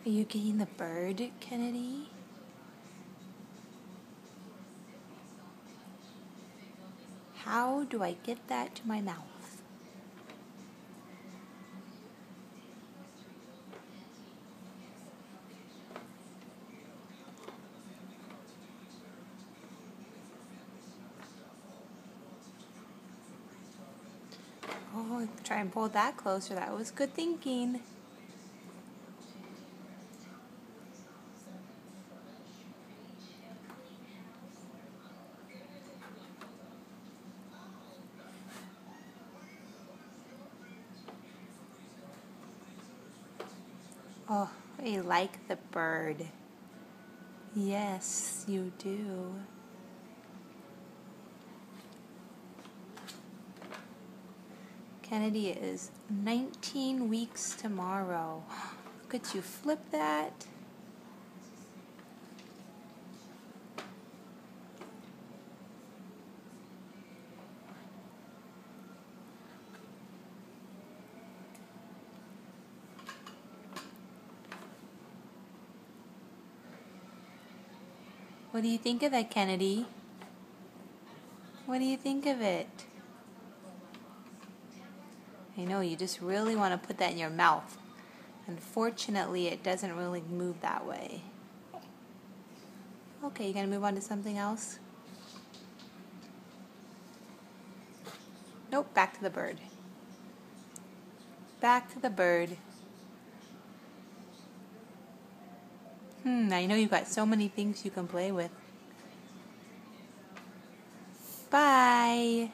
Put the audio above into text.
Are you getting the bird, Kennedy? How do I get that to my mouth? Oh, try and pull that closer. That was good thinking. Oh, I like the bird. Yes, you do. Kennedy is 19 weeks tomorrow. Could you flip that? What do you think of that, Kennedy? What do you think of it? I know, you just really want to put that in your mouth. Unfortunately, it doesn't really move that way. Okay, you gonna move on to something else? Nope, back to the bird. Back to the bird. I know you've got so many things you can play with. Bye.